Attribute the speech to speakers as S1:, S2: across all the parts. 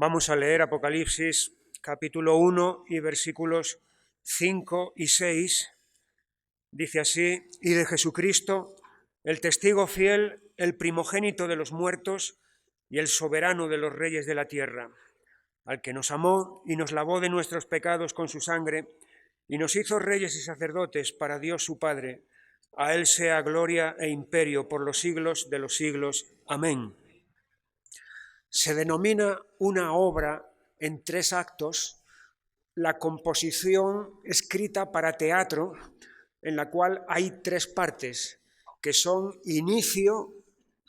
S1: Vamos a leer Apocalipsis capítulo 1 y versículos 5 y 6. Dice así: y de Jesucristo, el testigo fiel, el primogénito de los muertos y el soberano de los reyes de la tierra, al que nos amó y nos lavó de nuestros pecados con su sangre y nos hizo reyes y sacerdotes para Dios su Padre. A él sea gloria e imperio por los siglos de los siglos. Amén. Se denomina una obra en 3 actos la composición escrita para teatro, en la cual hay 3 partes, que son inicio,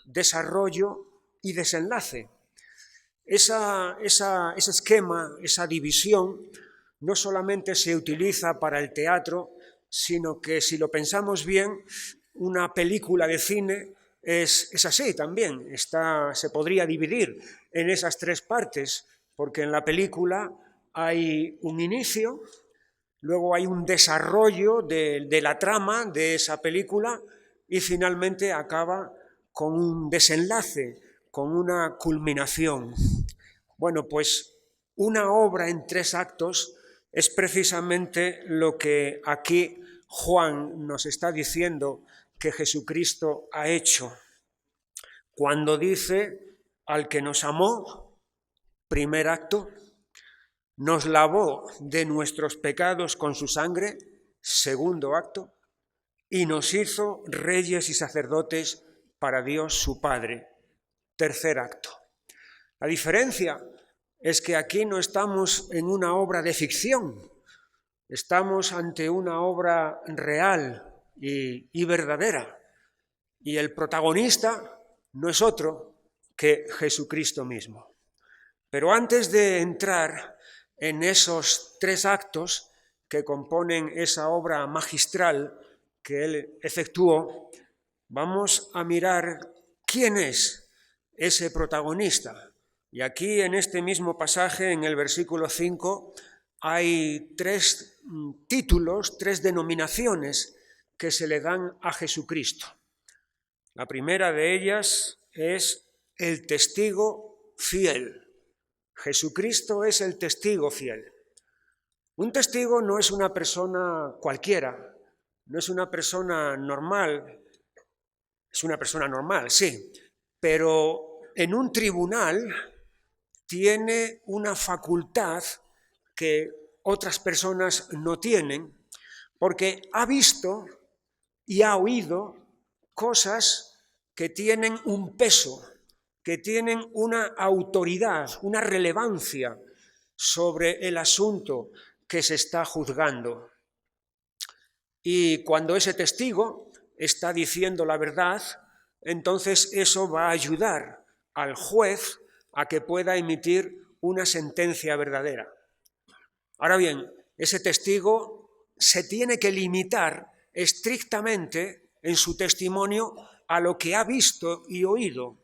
S1: desarrollo y desenlace. Ese esquema, esa división, no solamente se utiliza para el teatro, sino que si lo pensamos bien, una película de cine es así también. Se podría dividir en esas 3 partes, porque en la película hay un inicio, luego hay un desarrollo de la trama de esa película y finalmente acaba con un desenlace, con una culminación. Bueno, pues una obra en 3 actos es precisamente lo que aquí Juan nos está diciendo que Jesucristo ha hecho. Cuando dice: al que nos amó, primer acto; nos lavó de nuestros pecados con su sangre, segundo acto; y nos hizo reyes y sacerdotes para Dios su Padre, tercer acto. La diferencia es que aquí no estamos en una obra de ficción, estamos ante una obra real y verdadera, y el protagonista no es otro que Jesucristo mismo. Pero antes de entrar en esos 3 actos que componen esa obra magistral que él efectuó, vamos a mirar quién es ese protagonista. Y aquí en este mismo pasaje, en el versículo 5, hay 3 títulos, 3 denominaciones que se le dan a Jesucristo. La primera de ellas es el testigo fiel. Jesucristo es el testigo fiel. Un testigo no es una persona cualquiera, no es una persona normal. Es una persona normal, sí, pero en un tribunal tiene una facultad que otras personas no tienen, porque ha visto y ha oído cosas que tienen un peso, que tienen una autoridad, una relevancia sobre el asunto que se está juzgando. Y cuando ese testigo está diciendo la verdad, entonces eso va a ayudar al juez a que pueda emitir una sentencia verdadera. Ahora bien, ese testigo se tiene que limitar estrictamente en su testimonio a lo que ha visto y oído.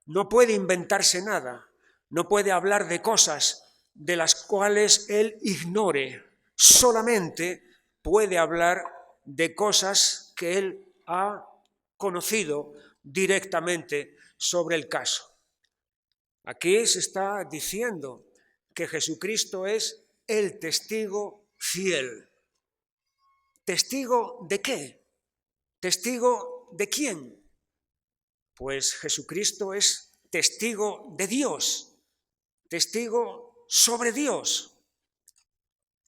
S1: No puede inventarse nada, no puede hablar de cosas de las cuales él ignore, solamente puede hablar de cosas que él ha conocido directamente sobre el caso. Aquí se está diciendo que Jesucristo es el testigo fiel. ¿Testigo de qué? ¿Testigo de quién? Pues Jesucristo es testigo de Dios, testigo sobre Dios,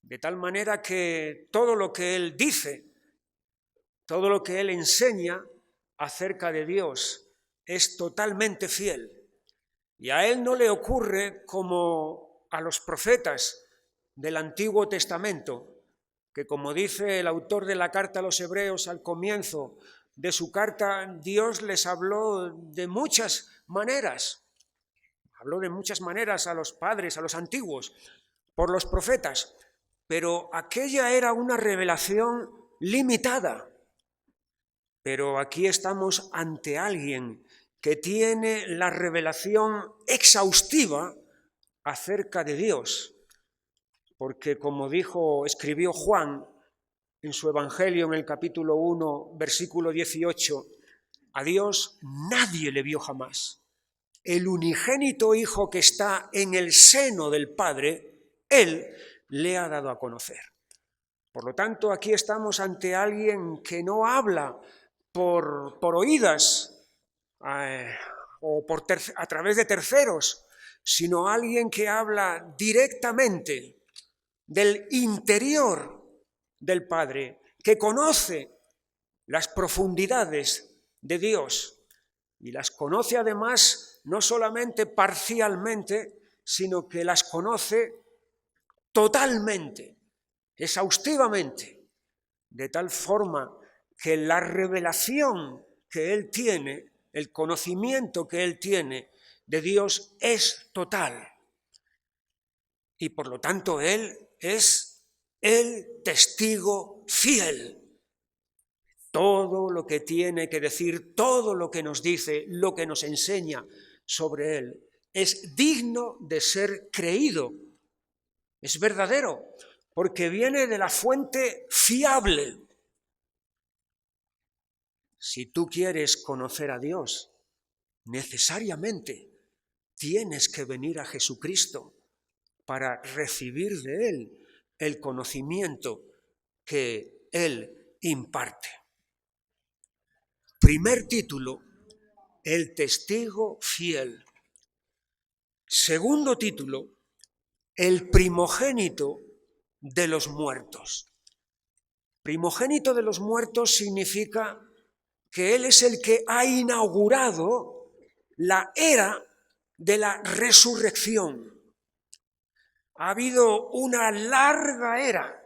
S1: de tal manera que todo lo que Él dice, todo lo que Él enseña acerca de Dios es totalmente fiel. Y a Él no le ocurre como a los profetas del Antiguo Testamento, que, como dice el autor de la carta a los Hebreos al comienzo de su carta, Dios les habló de muchas maneras. Habló de muchas maneras a los padres, a los antiguos, por los profetas, pero aquella era una revelación limitada. Pero aquí estamos ante alguien que tiene la revelación exhaustiva acerca de Dios, porque como escribió Juan en su Evangelio en el capítulo 1, versículo 18, a Dios nadie le vio jamás. el unigénito Hijo que está en el seno del Padre, Él le ha dado a conocer. Por lo tanto, aquí estamos ante alguien que no habla por oídas o a través de terceros, sino alguien que habla directamente del interior del Padre, que conoce las profundidades de Dios y las conoce además no solamente parcialmente, sino que las conoce totalmente, exhaustivamente, de tal forma que la revelación que Él tiene, el conocimiento que Él tiene de Dios es total. Y por lo tanto Él es el testigo fiel. Todo lo que tiene que decir, todo lo que nos dice, lo que nos enseña sobre Él, es digno de ser creído. Es verdadero, porque viene de la fuente fiable. Si tú quieres conocer a Dios, necesariamente tienes que venir a Jesucristo para recibir de Él el conocimiento que Él imparte. Primer título, el testigo fiel. Segundo título, el primogénito de los muertos. Primogénito de los muertos significa que Él es el que ha inaugurado la era de la resurrección. Ha habido una larga era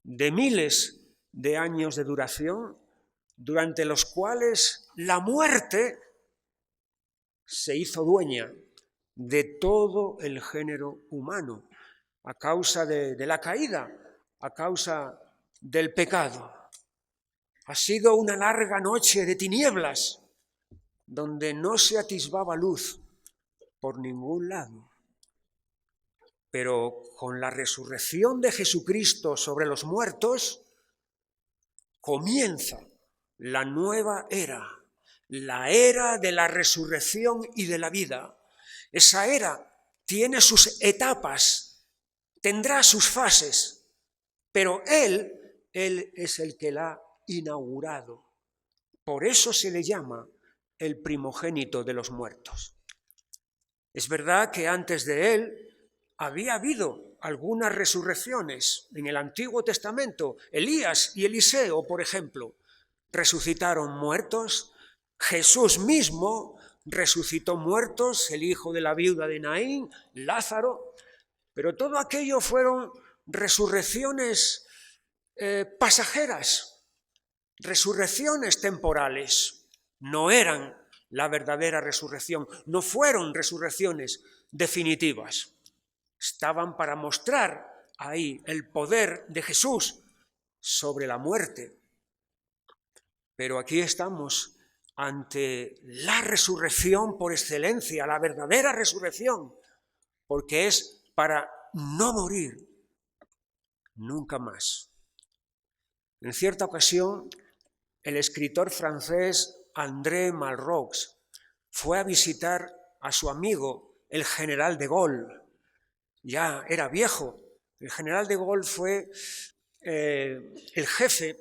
S1: de miles de años de duración, durante los cuales la muerte se hizo dueña de todo el género humano, a causa de la caída, a causa del pecado. Ha sido una larga noche de tinieblas, donde no se atisbaba luz por ningún lado. Pero con la resurrección de Jesucristo sobre los muertos, comienza la nueva era, la era de la resurrección y de la vida. Esa era tiene sus etapas, tendrá sus fases, pero Él es el que la ha inaugurado. Por eso se le llama el primogénito de los muertos. Es verdad que antes de Él había habido algunas resurrecciones. En el Antiguo Testamento, Elías y Eliseo, por ejemplo, resucitaron muertos. Jesús mismo resucitó muertos, el hijo de la viuda de Naín, Lázaro. Pero todo aquello fueron resurrecciones pasajeras, resurrecciones temporales. No eran la verdadera resurrección, no fueron resurrecciones definitivas. Estaban para mostrar ahí el poder de Jesús sobre la muerte. Pero aquí estamos ante la resurrección por excelencia, la verdadera resurrección, porque es para no morir nunca más. En cierta ocasión, el escritor francés André Malraux fue a visitar a su amigo, el general de Gaulle. Ya era viejo. El general de Gaulle fue el jefe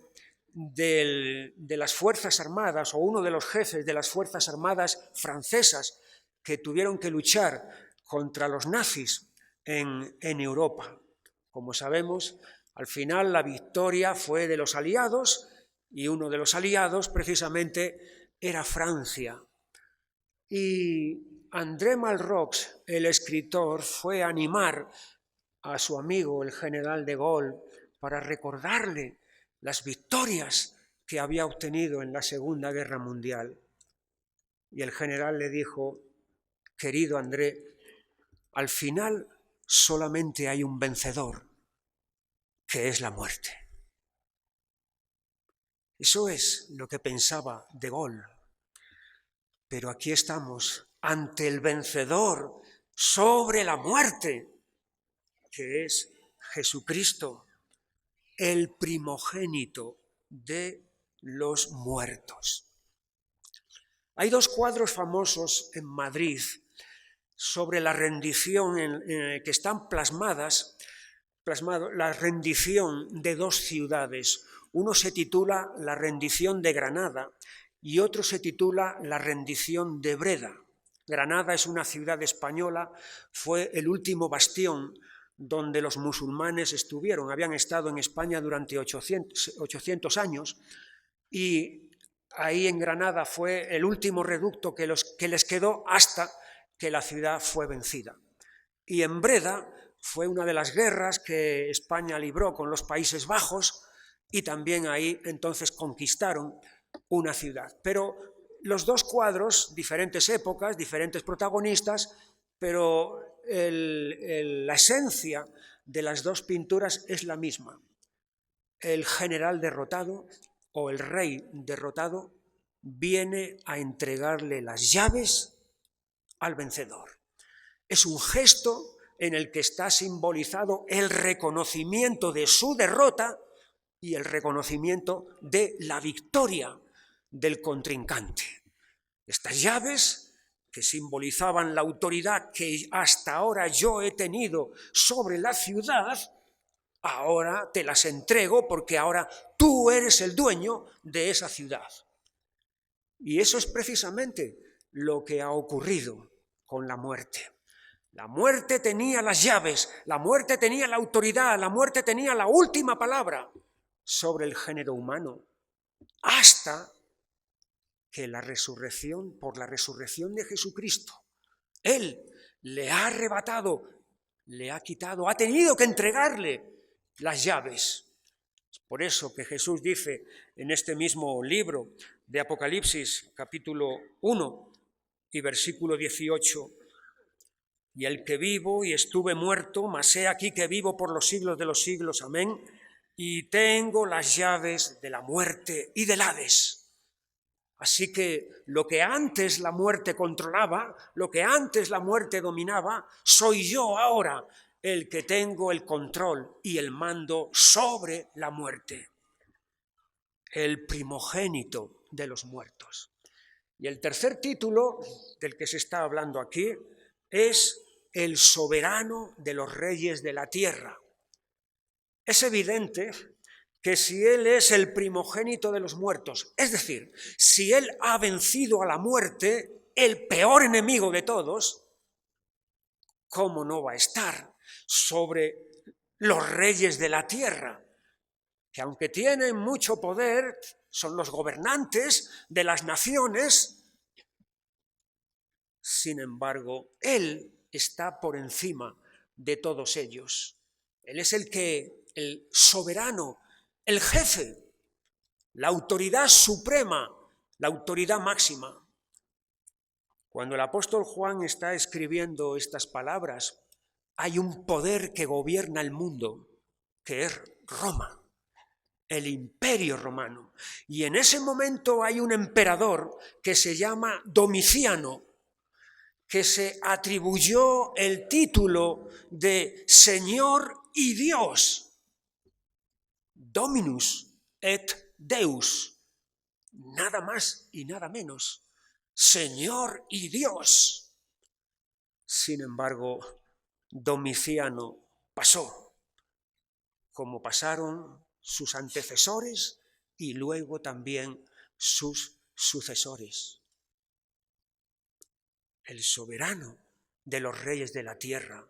S1: de las Fuerzas Armadas, o uno de los jefes de las Fuerzas Armadas francesas que tuvieron que luchar contra los nazis en Europa. Como sabemos, al final la victoria fue de los aliados, y uno de los aliados precisamente era Francia. Y André Malraux, el escritor, fue a animar a su amigo, el general de Gaulle, para recordarle las victorias que había obtenido en la Segunda Guerra Mundial. Y el general le dijo: querido André, al final solamente hay un vencedor, que es la muerte. Eso es lo que pensaba de Gaulle. Pero aquí estamos ante el vencedor sobre la muerte, que es Jesucristo, el primogénito de los muertos. Hay dos cuadros famosos en Madrid sobre la rendición que están plasmado la rendición de dos ciudades. Uno se titula La rendición de Granada y otro se titula La rendición de Breda. Granada es una ciudad española, fue el último bastión donde los musulmanes estuvieron. Habían estado en España durante 800 años y ahí en Granada fue el último reducto que les quedó hasta que la ciudad fue vencida. Y en Breda fue una de las guerras que España libró con los Países Bajos y también ahí entonces conquistaron una ciudad. Pero los dos cuadros, diferentes épocas, diferentes protagonistas, pero la esencia de las dos pinturas es la misma. El general derrotado o el rey derrotado viene a entregarle las llaves al vencedor. Es un gesto en el que está simbolizado el reconocimiento de su derrota y el reconocimiento de la victoria del contrincante. Estas llaves, que simbolizaban la autoridad que hasta ahora yo he tenido sobre la ciudad, ahora te las entrego porque ahora tú eres el dueño de esa ciudad. Y eso es precisamente lo que ha ocurrido con la muerte. La muerte tenía las llaves, la muerte tenía la autoridad, la muerte tenía la última palabra sobre el género humano, hasta que por la resurrección de Jesucristo, Él le ha arrebatado, le ha quitado, ha tenido que entregarle las llaves. Es por eso que Jesús dice en este mismo libro de Apocalipsis, capítulo 1 y versículo 18, y el que vivo y estuve muerto, mas he aquí que vivo por los siglos de los siglos, amén, y tengo las llaves de la muerte y del Hades. Así que lo que antes la muerte controlaba, lo que antes la muerte dominaba, soy yo ahora el que tengo el control y el mando sobre la muerte. El primogénito de los muertos. Y el tercer título del que se está hablando aquí es el soberano de los reyes de la tierra. Es evidente que si Él es el primogénito de los muertos, es decir, si Él ha vencido a la muerte, el peor enemigo de todos, ¿cómo no va a estar sobre los reyes de la tierra? Que aunque tienen mucho poder, son los gobernantes de las naciones, sin embargo, Él está por encima de todos ellos. Él es el soberano, el jefe, la autoridad suprema, la autoridad máxima. Cuando el apóstol Juan está escribiendo estas palabras, hay un poder que gobierna el mundo, que es Roma, el imperio romano. Y en ese momento hay un emperador que se llama Domiciano, que se atribuyó el título de Señor y Dios, Dominus et Deus, nada más y nada menos, Señor y Dios. Sin embargo, Domiciano pasó, como pasaron sus antecesores y luego también sus sucesores. El soberano de los reyes de la tierra.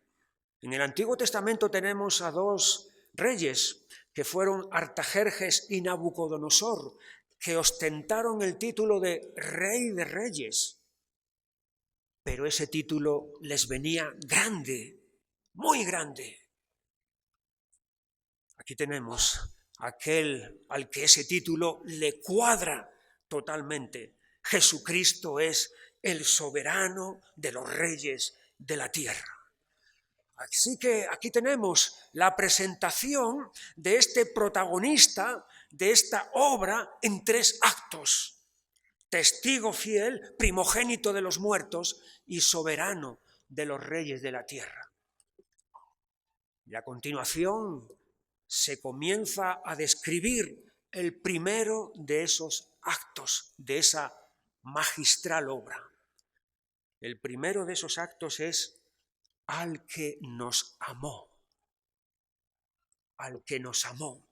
S1: En el Antiguo Testamento tenemos a dos reyes que fueron Artajerjes y Nabucodonosor, que ostentaron el título de Rey de Reyes. Pero ese título les venía grande, muy grande. Aquí tenemos aquel al que ese título le cuadra totalmente. Jesucristo es el soberano de los reyes de la tierra. Así que aquí tenemos la presentación de este protagonista de esta obra en 3 actos. Testigo fiel, primogénito de los muertos y soberano de los reyes de la tierra. Y a continuación se comienza a describir el primero de esos actos, de esa magistral obra. El primero de esos actos es al que nos amó. Al que nos amó.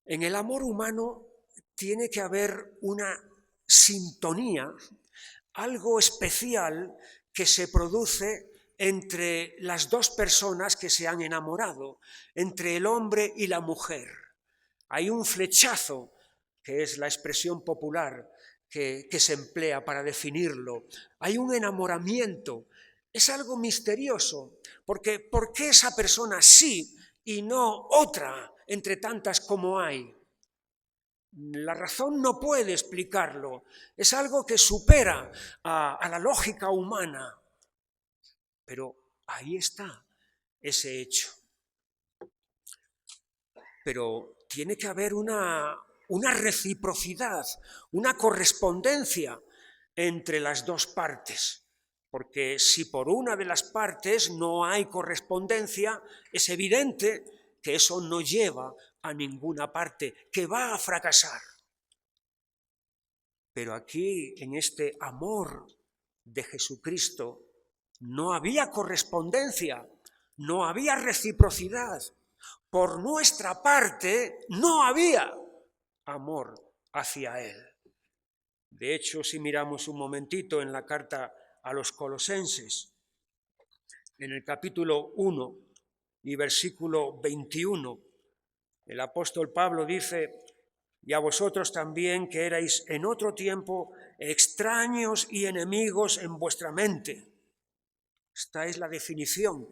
S1: En el amor humano tiene que haber una sintonía, algo especial que se produce entre las dos personas que se han enamorado, entre el hombre y la mujer. Hay un flechazo, que es la expresión popular que se emplea para definirlo. Hay un enamoramiento. Es algo misterioso, porque ¿por qué esa persona sí y no otra entre tantas como hay? La razón no puede explicarlo. Es algo que supera a la lógica humana. Pero ahí está ese hecho. Pero tiene que haber una reciprocidad, una correspondencia entre las dos partes. Porque si por una de las partes no hay correspondencia, es evidente que eso no lleva a ninguna parte, que va a fracasar. Pero aquí, en este amor de Jesucristo, no había correspondencia, no había reciprocidad. Por nuestra parte, no había amor hacia Él. De hecho, si miramos un momentito en la carta a los Colosenses, en el capítulo 1 y versículo 21, el apóstol Pablo dice: y a vosotros también, que erais en otro tiempo extraños y enemigos en vuestra mente. Esta es la definición,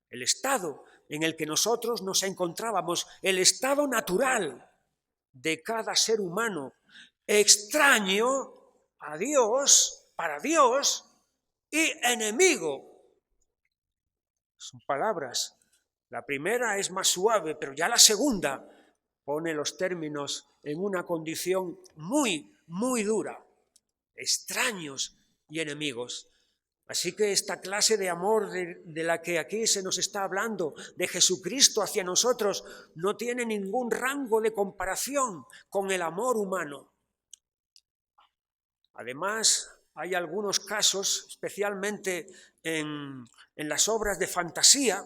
S1: el estado en el que nosotros nos encontrábamos, el estado natural de cada ser humano, extraño a Dios, para Dios, y enemigo. Son palabras. La primera es más suave, pero ya la segunda pone los términos en una condición muy, muy dura. Extraños y enemigos. Así que esta clase de amor de la que aquí se nos está hablando, de Jesucristo hacia nosotros, no tiene ningún rango de comparación con el amor humano. Además, hay algunos casos, especialmente en las obras de fantasía,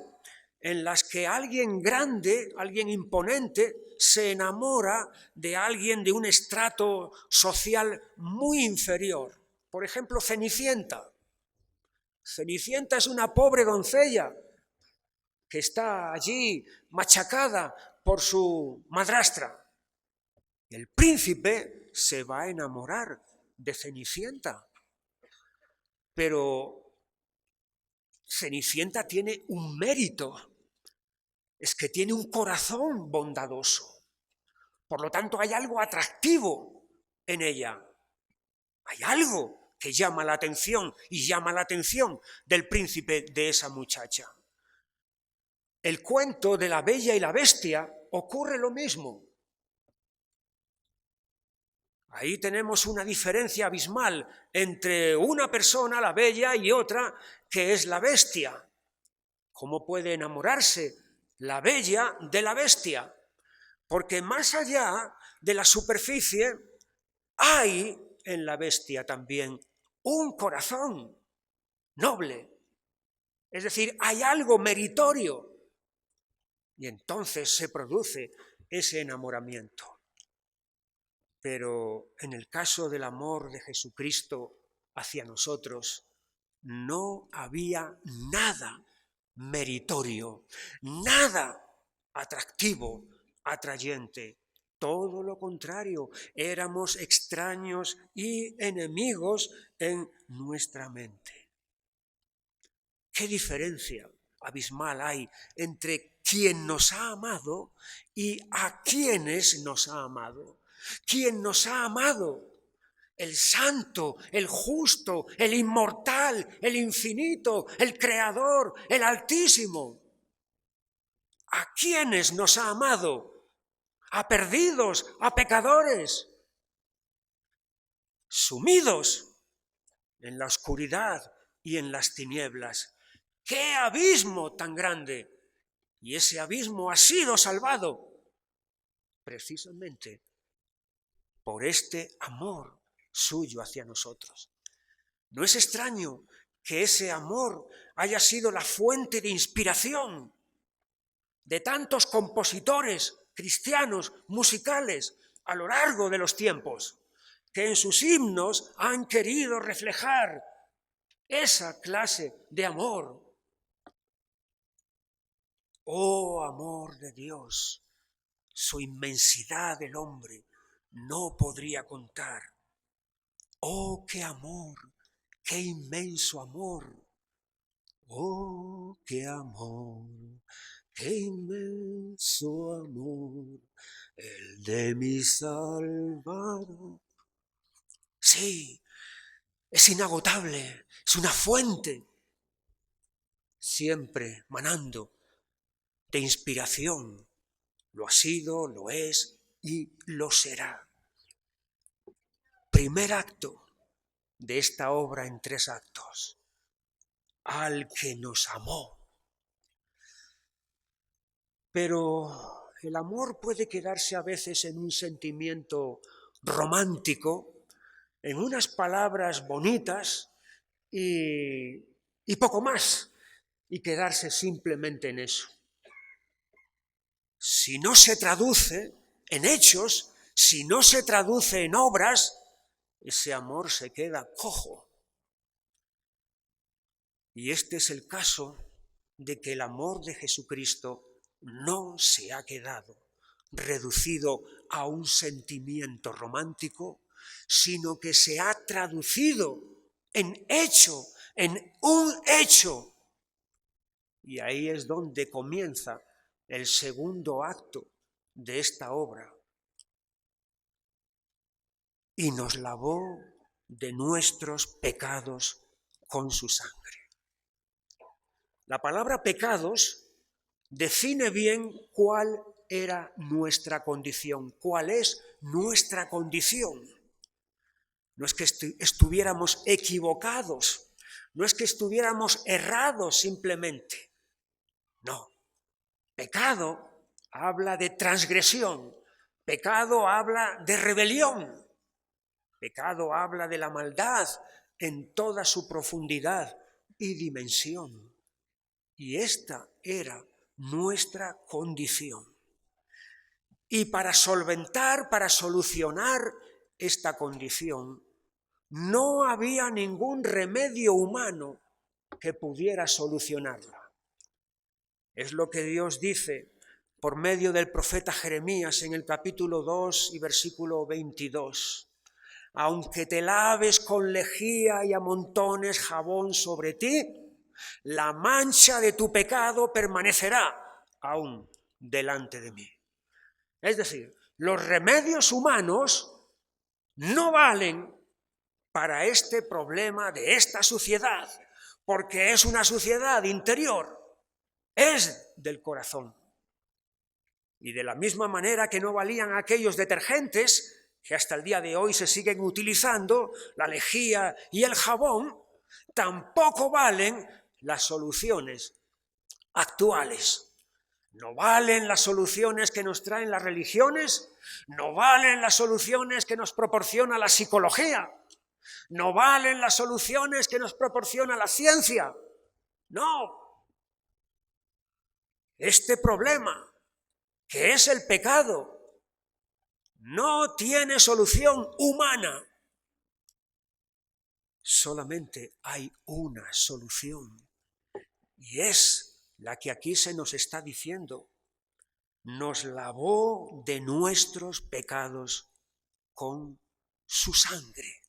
S1: en las que alguien grande, alguien imponente, se enamora de alguien de un estrato social muy inferior. Por ejemplo, Cenicienta. Cenicienta es una pobre doncella que está allí machacada por su madrastra. El príncipe se va a enamorar de Cenicienta, pero Cenicienta tiene un mérito, es que tiene un corazón bondadoso. Por lo tanto, hay algo atractivo en ella. Hay algo que llama la atención y llama la atención del príncipe de esa muchacha. El cuento de la Bella y la Bestia ocurre lo mismo. Ahí tenemos una diferencia abismal entre una persona, la bella, y otra que es la bestia. ¿Cómo puede enamorarse la bella de la bestia? Porque más allá de la superficie hay en la bestia también un corazón noble. Es decir, hay algo meritorio. Y entonces se produce ese enamoramiento. Pero en el caso del amor de Jesucristo hacia nosotros, no había nada meritorio, nada atractivo, atrayente. Todo lo contrario, éramos extraños y enemigos en nuestra mente. ¿Qué diferencia abismal hay entre quien nos ha amado y a quienes nos ha amado? ¿Quién nos ha amado? El santo, el justo, el inmortal, el infinito, el creador, el altísimo. ¿A quiénes nos ha amado? A perdidos, a pecadores, sumidos en la oscuridad y en las tinieblas. ¡Qué abismo tan grande! Y ese abismo ha sido salvado precisamente por este amor suyo hacia nosotros. No es extraño que ese amor haya sido la fuente de inspiración de tantos compositores cristianos musicales a lo largo de los tiempos, que en sus himnos han querido reflejar esa clase de amor. Oh amor de Dios, su inmensidad del hombre no podría contar. Oh, qué amor, qué inmenso amor. Oh, qué amor, qué inmenso amor, el de mi Salvador. Sí, es inagotable, es una fuente, siempre manando de inspiración. Lo ha sido, lo es y lo será. Primer acto de esta obra en 3 actos. Al que nos amó. Pero el amor puede quedarse a veces en un sentimiento romántico, en unas palabras bonitas y poco más, y quedarse simplemente en eso. Si no se traduce en hechos, si no se traduce en obras, ese amor se queda cojo. Y este es el caso de que el amor de Jesucristo no se ha quedado reducido a un sentimiento romántico, sino que se ha traducido en hecho, en un hecho. Y ahí es donde comienza el segundo acto de esta obra. Y nos lavó de nuestros pecados con su sangre. La palabra pecados define bien cuál era nuestra condición, cuál es nuestra condición. No es que estuviéramos equivocados, no es que estuviéramos errados simplemente. No, pecado habla de transgresión, pecado habla de rebelión, pecado habla de la maldad en toda su profundidad y dimensión. Y esta era nuestra condición. Y para solventar, para solucionar esta condición, no había ningún remedio humano que pudiera solucionarla. Es lo que Dios dice por medio del profeta Jeremías en el capítulo 2 y versículo 22. Aunque te laves con lejía y amontones jabón sobre ti, la mancha de tu pecado permanecerá aún delante de mí. Es decir, los remedios humanos no valen para este problema de esta suciedad, porque es una suciedad interior, es del corazón. Y de la misma manera que no valían aquellos detergentes que hasta el día de hoy se siguen utilizando, la lejía y el jabón, tampoco valen las soluciones actuales. No valen las soluciones que nos traen las religiones, no valen las soluciones que nos proporciona la psicología, no valen las soluciones que nos proporciona la ciencia. No. Este problema, que es el pecado, no tiene solución humana. Solamente hay una solución, y es la que aquí se nos está diciendo. Nos lavó de nuestros pecados con su sangre.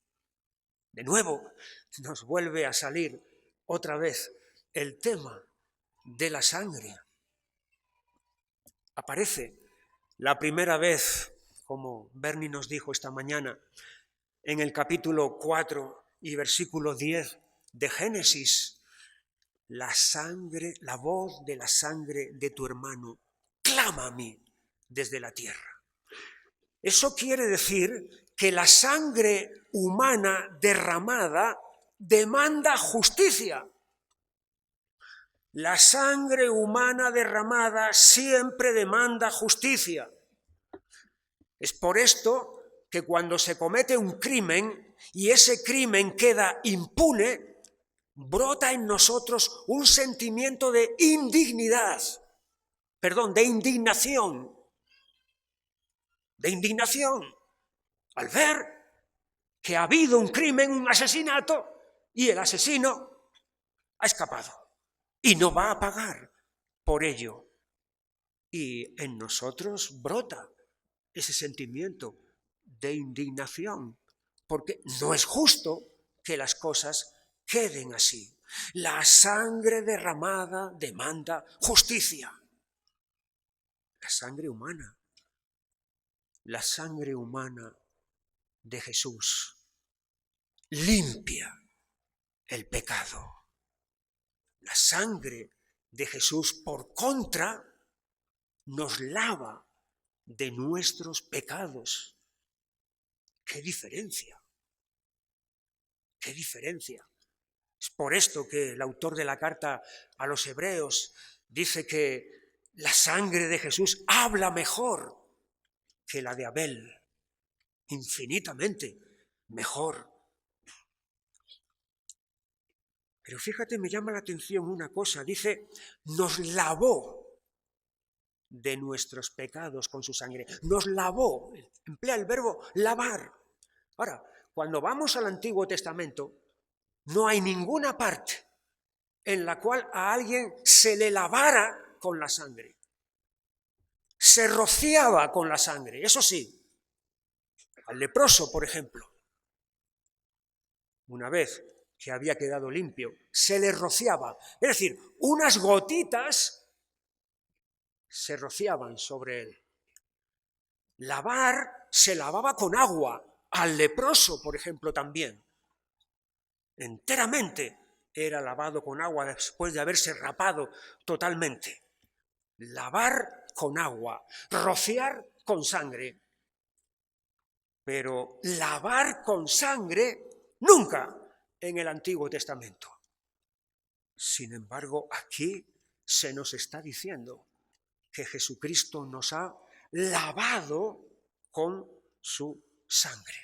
S1: De nuevo, nos vuelve a salir otra vez el tema de la sangre. Aparece la primera vez, como Bernie nos dijo esta mañana, en el capítulo 4 y versículo 10 de Génesis. La sangre, la voz de la sangre de tu hermano clama a mí desde la tierra. Eso quiere decir que la sangre humana derramada demanda justicia. La sangre humana derramada siempre demanda justicia. Es por esto que cuando se comete un crimen, y ese crimen queda impune, brota en nosotros un sentimiento de de indignación, al ver que ha habido un crimen, un asesinato, y el asesino ha escapado y no va a pagar por ello. Y en nosotros brota ese sentimiento de indignación, porque no es justo que las cosas queden así. La sangre derramada demanda justicia. La sangre humana de Jesús limpia el pecado. La sangre de Jesús, por contra, nos lava de nuestros pecados. ¡Qué diferencia! ¡Qué diferencia! Es por esto que el autor de la carta a los Hebreos dice que la sangre de Jesús habla mejor que la de Abel, infinitamente mejor. Pero fíjate, me llama la atención una cosa, dice, nos lavó de nuestros pecados con su sangre, nos lavó, emplea el verbo lavar. Ahora, cuando vamos al Antiguo Testamento, no hay ninguna parte en la cual a alguien se le lavara con la sangre. Se rociaba con la sangre, eso sí. Al leproso, por ejemplo, una vez que había quedado limpio, se le rociaba. Es decir, unas gotitas se rociaban sobre él. Lavar, se lavaba con agua. Al leproso, por ejemplo, también. Enteramente era lavado con agua después de haberse rapado totalmente. Lavar con agua, rociar con sangre. Pero lavar con sangre nunca en el Antiguo Testamento. Sin embargo, aquí se nos está diciendo que Jesucristo nos ha lavado con su sangre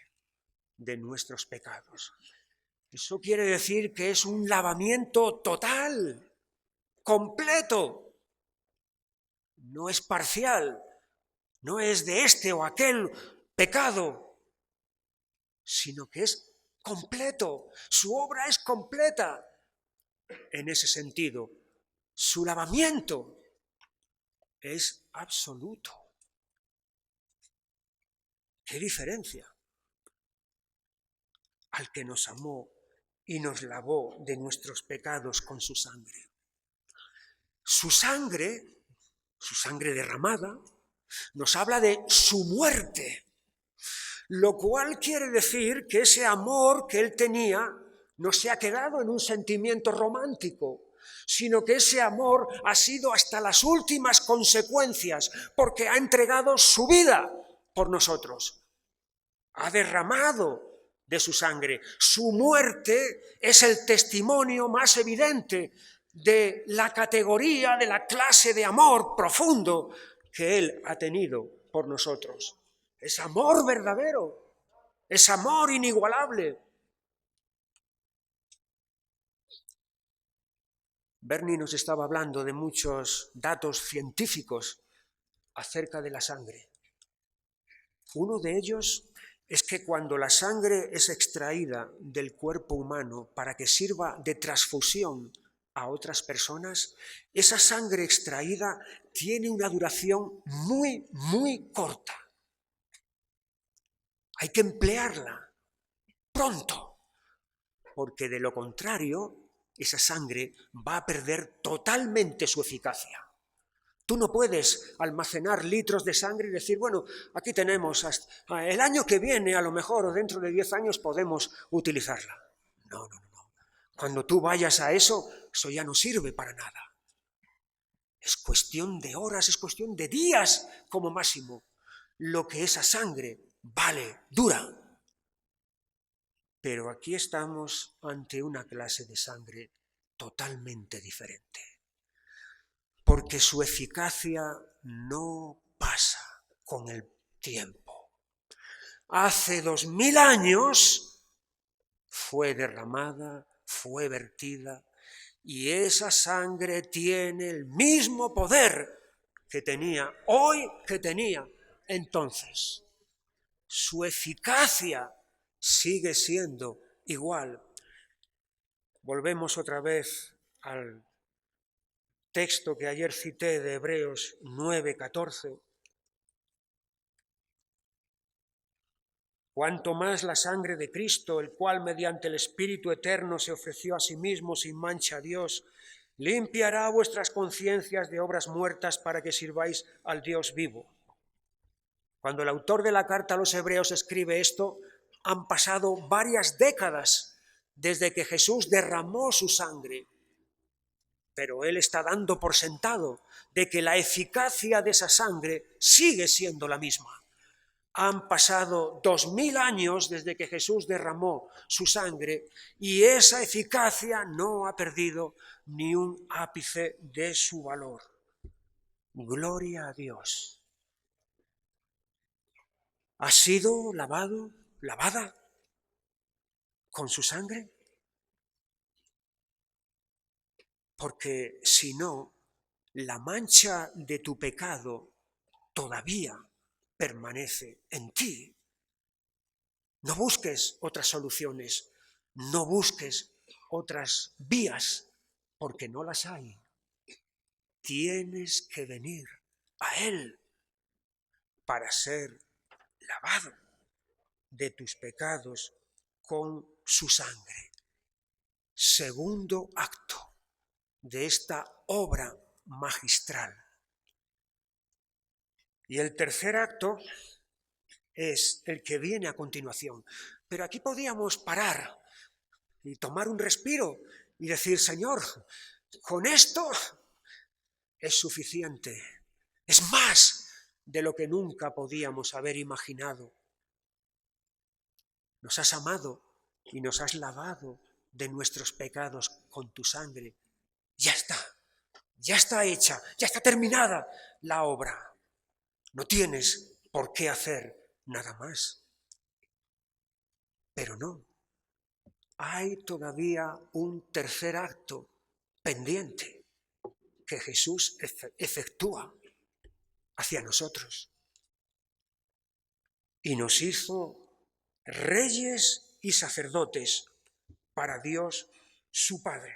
S1: de nuestros pecados. Eso quiere decir que es un lavamiento total, completo. No es parcial, no es de este o aquel pecado, sino que es completo. Su obra es completa. En ese sentido, su lavamiento es absoluto. ¡Qué diferencia! Al que nos amó y nos lavó de nuestros pecados con su sangre. Su sangre derramada, nos habla de su muerte, lo cual quiere decir que ese amor que él tenía no se ha quedado en un sentimiento romántico, sino que ese amor ha sido hasta las últimas consecuencias, porque ha entregado su vida por nosotros, ha derramado de su sangre. Su muerte es el testimonio más evidente de la categoría, de la clase de amor profundo que él ha tenido por nosotros. Es amor verdadero, es amor inigualable. Bernie nos estaba hablando de muchos datos científicos acerca de la sangre. Uno de ellos es que cuando la sangre es extraída del cuerpo humano para que sirva de transfusión a otras personas, esa sangre extraída tiene una duración muy, muy corta. Hay que emplearla pronto, porque de lo contrario, esa sangre va a perder totalmente su eficacia. Tú no puedes almacenar litros de sangre y decir, bueno, aquí tenemos hasta el año que viene, a lo mejor, o dentro de 10 años podemos utilizarla. No. Cuando tú vayas a eso ya no sirve para nada. Es cuestión de horas, es cuestión de días como máximo, lo que esa sangre dura. Pero aquí estamos ante una clase de sangre totalmente diferente, porque su eficacia no pasa con el tiempo. Hace 2000 años fue derramada, fue vertida, y esa sangre tiene el mismo poder que tenía hoy, que tenía entonces. Su eficacia sigue siendo igual. Volvemos otra vez al texto que ayer cité de Hebreos 9:14. Cuanto más la sangre de Cristo, el cual mediante el Espíritu Eterno se ofreció a sí mismo sin mancha a Dios, limpiará vuestras conciencias de obras muertas para que sirváis al Dios vivo. Cuando el autor de la carta a los Hebreos escribe esto, han pasado varias décadas desde que Jesús derramó su sangre, pero él está dando por sentado de que la eficacia de esa sangre sigue siendo la misma. Han pasado 2000 años desde que Jesús derramó su sangre y esa eficacia no ha perdido ni un ápice de su valor. Gloria a Dios. ¿Ha sido lavada con su sangre? Porque si no, la mancha de tu pecado todavía permanece en ti. No busques otras soluciones, no busques otras vías, porque no las hay. Tienes que venir a Él para ser lavado de tus pecados con su sangre. Segundo acto de esta obra magistral. Y el tercer acto es el que viene a continuación. Pero aquí podíamos parar y tomar un respiro y decir, Señor, con esto es suficiente. Es más de lo que nunca podíamos haber imaginado. Nos has amado y nos has lavado de nuestros pecados con tu sangre. Ya está hecha, ya está terminada la obra. No tienes por qué hacer nada más. Pero no, hay todavía un tercer acto pendiente que Jesús efectúa hacia nosotros. Y nos hizo reyes y sacerdotes para Dios su Padre.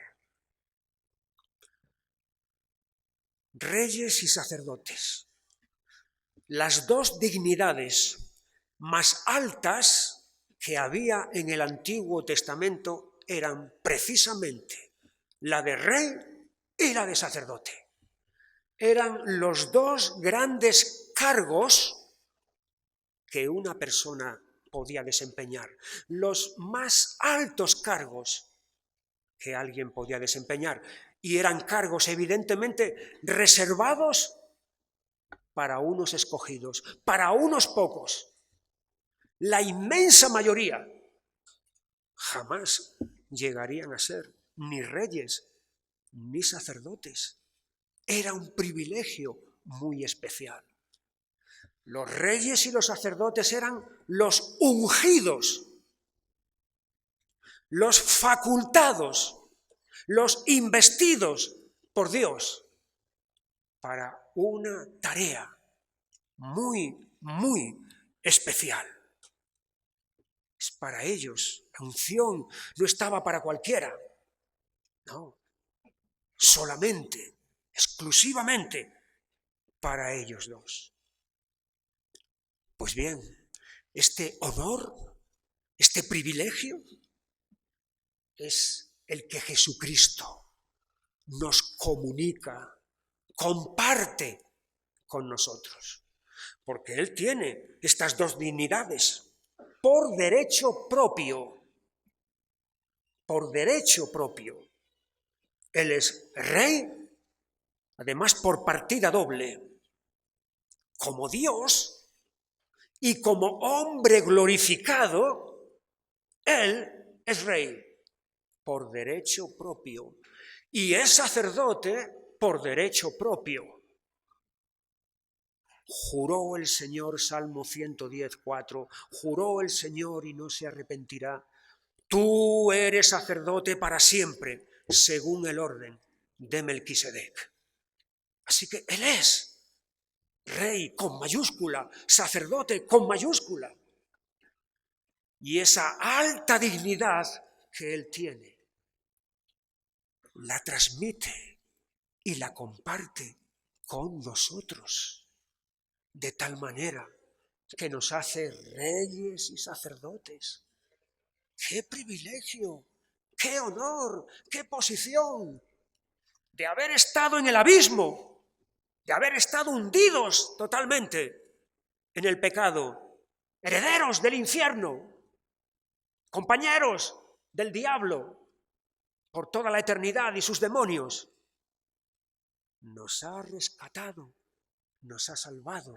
S1: Reyes y sacerdotes. Las dos dignidades más altas que había en el Antiguo Testamento eran precisamente la de rey y la de sacerdote. Eran los dos grandes cargos que una persona podía desempeñar, los más altos cargos que alguien podía desempeñar, y eran cargos evidentemente reservados para unos escogidos, para unos pocos. La inmensa mayoría jamás llegarían a ser ni reyes ni sacerdotes. Era un privilegio muy especial. Los reyes y los sacerdotes eran los ungidos, los facultados, los investidos por Dios para una tarea muy, muy especial. Es para ellos. La unción no estaba para cualquiera. No, solamente, exclusivamente para ellos dos. Pues bien, este honor, este privilegio, es el que Jesucristo nos comunica, comparte con nosotros. Porque Él tiene estas dos dignidades por derecho propio. Por derecho propio. Él es rey, además por partida doble, como Dios y como hombre glorificado. Él es rey por derecho propio y es sacerdote por derecho propio. Juró el Señor, Salmo 110:4, juró el Señor y no se arrepentirá. tú eres sacerdote para siempre, según el orden de Melquisedec. Así que Él es rey con mayúscula, sacerdote con mayúscula. Y esa alta dignidad que Él tiene, la transmite y la comparte con nosotros, de tal manera que nos hace reyes y sacerdotes. ¡Qué privilegio! ¡Qué honor! ¡Qué posición! De haber estado en el abismo, de haber estado hundidos totalmente en el pecado, herederos del infierno, compañeros del diablo por toda la eternidad y sus demonios. Nos ha rescatado, nos ha salvado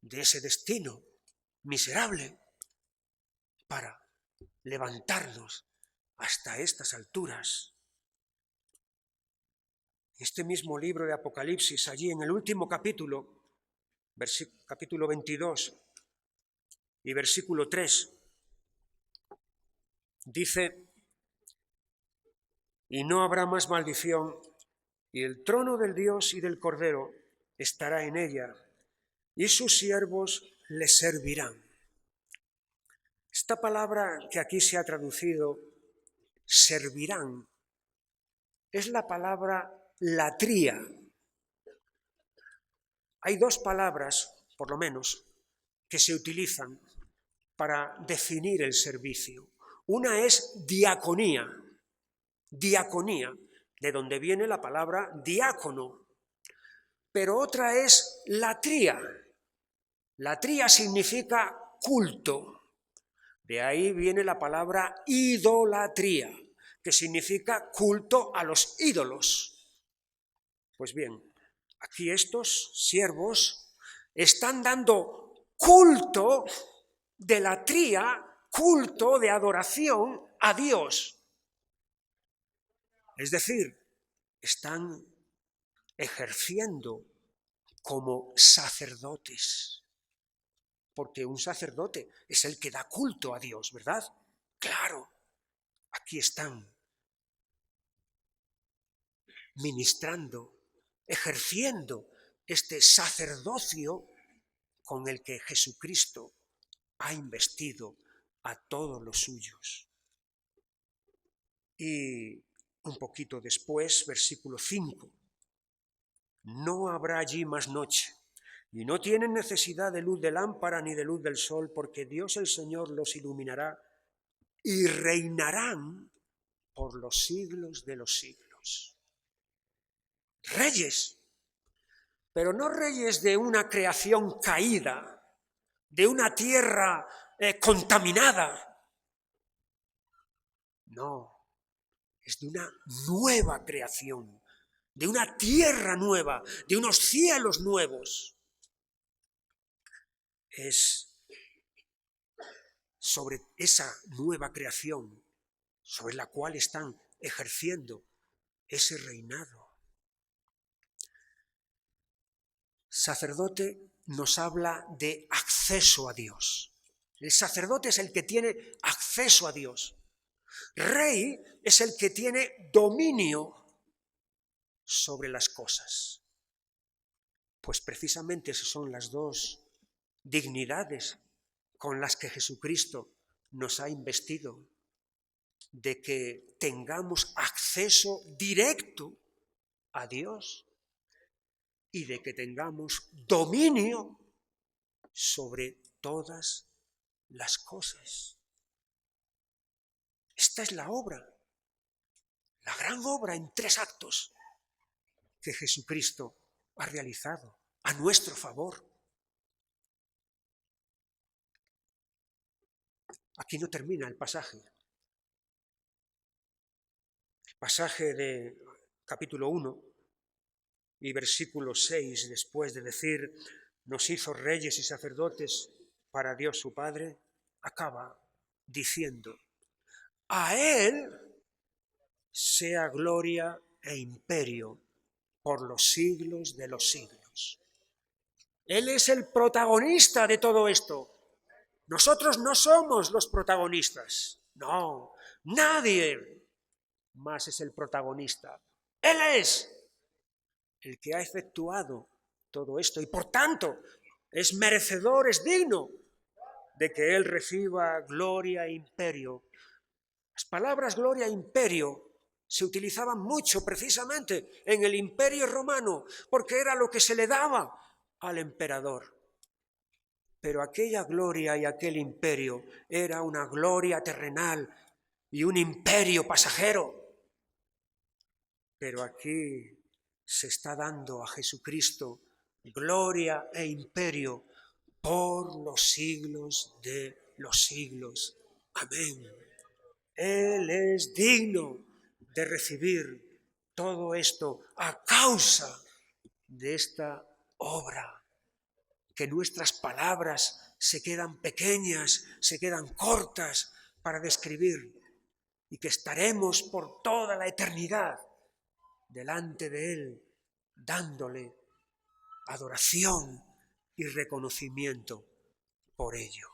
S1: de ese destino miserable para levantarnos hasta estas alturas. Este mismo libro de Apocalipsis, allí en el último capítulo, capítulo 22 y versículo 3, dice: y no habrá más maldición, y el trono del Dios y del Cordero estará en ella, y sus siervos le servirán. Esta palabra que aquí se ha traducido, servirán, es la palabra latría. Hay dos palabras, por lo menos, que se utilizan para definir el servicio. Una es diaconía, de donde viene la palabra diácono, pero otra es latría. Latría significa culto, de ahí viene la palabra idolatría, que significa culto a los ídolos. Pues bien, aquí estos siervos están dando culto de latría, culto de adoración a Dios. Es decir, están ejerciendo como sacerdotes, porque un sacerdote es el que da culto a Dios, ¿verdad? Claro, aquí están ministrando, ejerciendo este sacerdocio con el que Jesucristo ha investido a todos los suyos. Y un poquito después, versículo 5, no habrá allí más noche, y no tienen necesidad de luz de lámpara ni de luz del sol, porque Dios el Señor los iluminará y reinarán por los siglos de los siglos. Reyes, pero no reyes de una creación caída, de una tierra contaminada. No, es de una nueva creación, de una tierra nueva, de unos cielos nuevos. Es sobre esa nueva creación sobre la cual están ejerciendo ese reinado. Sacerdote nos habla de acceso a Dios. El sacerdote es el que tiene acceso a Dios. Rey es el que tiene dominio sobre las cosas. Pues precisamente esas son las dos dignidades con las que Jesucristo nos ha investido, de que tengamos acceso directo a Dios y de que tengamos dominio sobre todas las cosas. Esta es la obra, la gran obra en 3 actos que Jesucristo ha realizado a nuestro favor. Aquí no termina el pasaje. El pasaje de capítulo 1 y versículo 6, después de decir, nos hizo reyes y sacerdotes para Dios su Padre, acaba diciendo, a Él sea gloria e imperio por los siglos de los siglos. Él es el protagonista de todo esto. Nosotros no somos los protagonistas. No, nadie más es el protagonista. Él es el que ha efectuado todo esto y por tanto es merecedor, es digno de que Él reciba gloria e imperio. Las palabras gloria e imperio se utilizaban mucho precisamente en el imperio romano porque era lo que se le daba al emperador. Pero aquella gloria y aquel imperio era una gloria terrenal y un imperio pasajero. Pero aquí se está dando a Jesucristo gloria e imperio por los siglos de los siglos. Amén. Él es digno de recibir todo esto a causa de esta obra. Que nuestras palabras se quedan pequeñas, se quedan cortas para describir y que estaremos por toda la eternidad delante de Él, dándole adoración y reconocimiento por ello.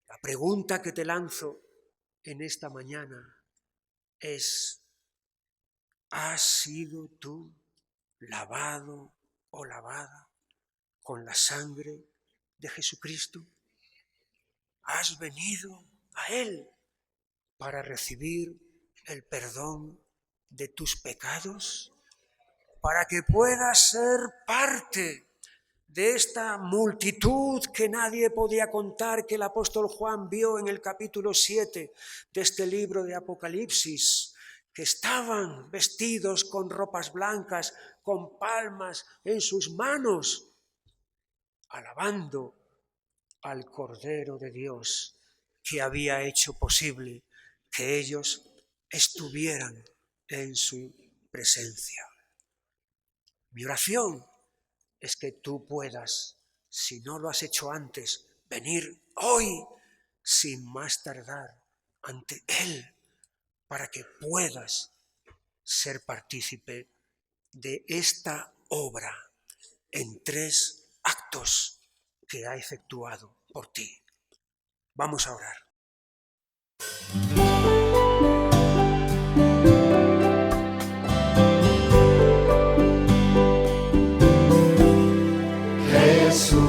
S1: La pregunta que te lanzo en esta mañana es: ¿has sido tú lavado o lavada con la sangre de Jesucristo? ¿Has venido a Él para recibir el perdón de tus pecados? Para que puedas ser parte de esta multitud que nadie podía contar, que el apóstol Juan vio en el capítulo 7 de este libro de Apocalipsis, que estaban vestidos con ropas blancas, con palmas en sus manos, alabando al Cordero de Dios que había hecho posible que ellos estuvieran en su presencia. Mi oración es que tú puedas, si no lo has hecho antes, venir hoy sin más tardar ante Él para que puedas ser partícipe de esta obra en 3 actos que ha efectuado por ti. Vamos a orar.
S2: Jesús,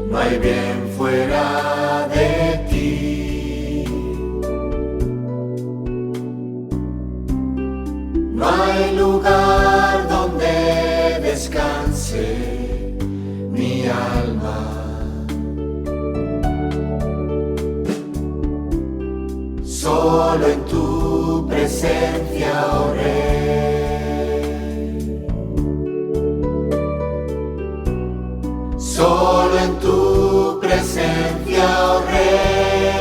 S2: no hay bien fuera de ti, no hay lugar donde descanse mi alma. Solo en tu presencia, oh Rey. Solo en tu presencia, oh Rey.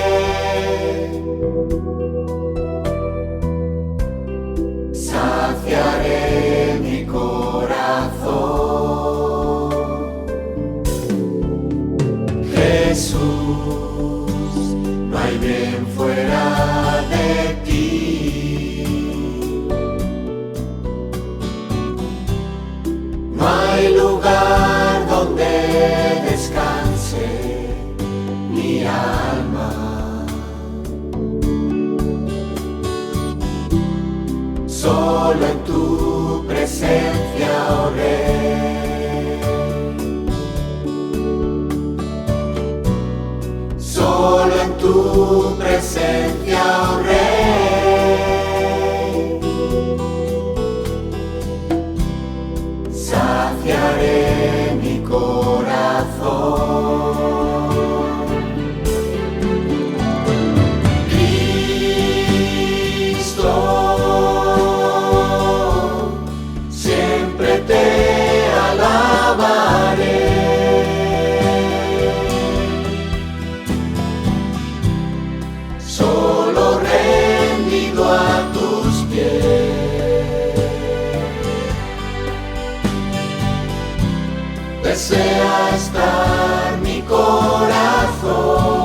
S2: Saciaré mi corazón. Jesús, no hay bien fuera de ti, no hay lugar donde descanse mi alma. Solo en tu presencia, oh Rey. Solo en tu presencia, oh Rey, saciaré mi corazón. Cristo, siempre te alabaré. Solo rendido a tus pies, desea estar mi corazón.